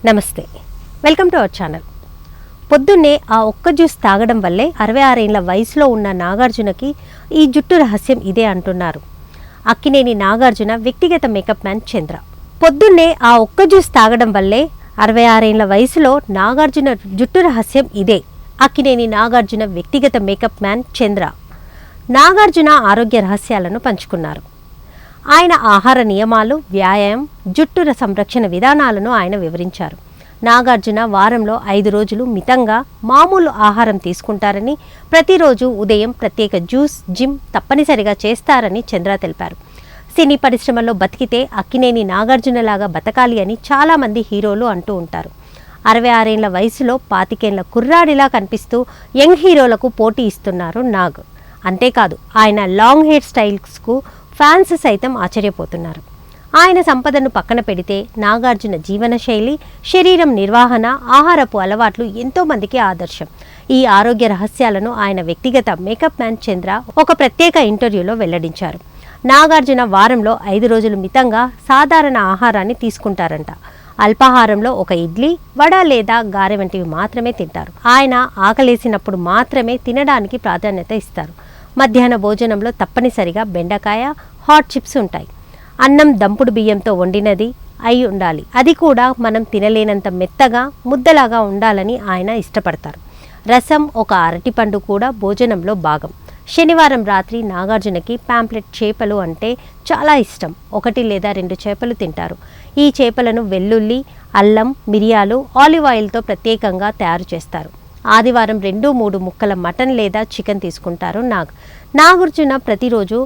నమస్తే, welcome to our channel. పొద్దున్నే ఆ ఒక్క జ్యూస్ తాగడం వల్లే 66 ఏళ్ల వయసులో ఉన్న నాగార్జునకి ఈ జుట్టు రహస్యం ఇదే అంటున్నారు అక్కినేని నాగార్జున వ్యక్తిగత మేకప్ మ్యాన్ చంద్ర. పొద్దున్నే ఆ ఒక్క జ్యూస్ తాగడం వల్లే 66 ఏళ్ల వయసులో నాగార్జున జుట్టు రహస్యం ఇదే అక్కినేని నాగార్జున వ్యక్తిగత మేకప్ మ్యాన్ చంద్ర నాగార్జున ఆరోగ్య రహస్యాలను పంచుకున్నారు. ఆయన ఆహార నియమాలు, వ్యాయామం, జుట్టు సంరక్షణ విధానాలను ఆయన వివరించారు. నాగార్జున వారంలో 5 రోజులు మితంగా మామూలు ఆహారం తీసుకుంటారని, ప్రతిరోజు ఉదయం ప్రత్యేక జ్యూస్, జిమ్ తప్పనిసరిగా చేస్తారని చంద్ర తెలిపారు. సినీ పరిశ్రమలో బతికితే అక్కినేని నాగార్జునలాగా బతకాలి అని చాలామంది హీరోలు అంటూ ఉంటారు. 66 ఏళ్ల వయసులో 25 ఏళ్ల కుర్రాడిలా కనిపిస్తూ యంగ్ హీరోలకు పోటీ ఇస్తున్నారు నాగ్. అంతేకాదు, ఆయన లాంగ్ హెయిర్ స్టైల్స్కు ఫ్యాన్స్ సైతం ఆశ్చర్యపోతున్నారు. ఆయన సంపదను పక్కన పెడితే నాగార్జున జీవనశైలి, శరీరం నిర్వహణ, ఆహారపు అలవాట్లు ఎంతోమందికి ఆదర్శం. ఈ ఆరోగ్య రహస్యాలను ఆయన వ్యక్తిగత మేకప్ మ్యాన్ చంద్ర ఒక ప్రత్యేక ఇంటర్వ్యూలో వెల్లడించారు. నాగార్జున వారంలో 5 రోజులు మితంగా సాధారణ ఆహారాన్ని తీసుకుంటారంట. అల్పాహారంలో ఒక ఇడ్లీ, వడ లేదా గారె వంటివి మాత్రమే తింటారు. ఆయన ఆకలేసినప్పుడు మాత్రమే తినడానికి ప్రాధాన్యత ఇస్తారు. మధ్యాహ్న భోజనంలో తప్పనిసరిగా బెండకాయ, హాట్ చిప్స్ ఉంటాయి. అన్నం దంపుడు బియ్యంతో వండినది అయి ఉండాలి. అది కూడా మనం తినలేనంత మెత్తగా, ముద్దలాగా ఉండాలని ఆయన ఇష్టపడతారు. రసం, ఒక అరటిపండు కూడా భోజనంలో భాగం. శనివారం రాత్రి నాగార్జునకి పాంప్లెట్ చేపలు అంటే చాలా ఇష్టం. 1 లేదా 2 చేపలు తింటారు. ఈ చేపలను వెల్లుల్లి, అల్లం, మిరియాలు, ఆలివ్ ఆయిల్తో ప్రత్యేకంగా తయారు చేస్తారు. ఆదివారం 2-3 ముక్కల మటన్ లేదా చికెన్ తీసుకుంటారు నాగార్జున ప్రతిరోజు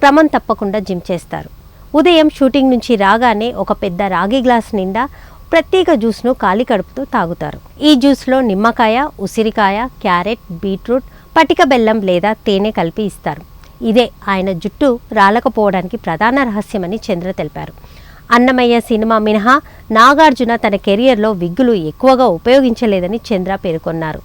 క్రమం తప్పకుండా జిమ్ చేస్తారు. ఉదయం షూటింగ్ నుంచి రాగానే ఒక పెద్ద రాగి గ్లాస్ నిండా ప్రత్యేక జ్యూస్ను ఖాళీ కడుపుతో తాగుతారు. ఈ జ్యూస్లో నిమ్మకాయ, ఉసిరికాయ, క్యారెట్, బీట్రూట్, పటిక బెల్లం లేదా తేనె కలిపి ఇస్తారు. ఇదే ఆయన జుట్టు రాలకపోవడానికి ప్రధాన రహస్యమని చంద్ర తెలిపారు. అన్నమయ్య సినిమా మినహా నాగార్జున తన కెరియర్లో విగ్గులు ఎక్కువగా ఉపయోగించలేదని చంద్ర పేర్కొన్నారు.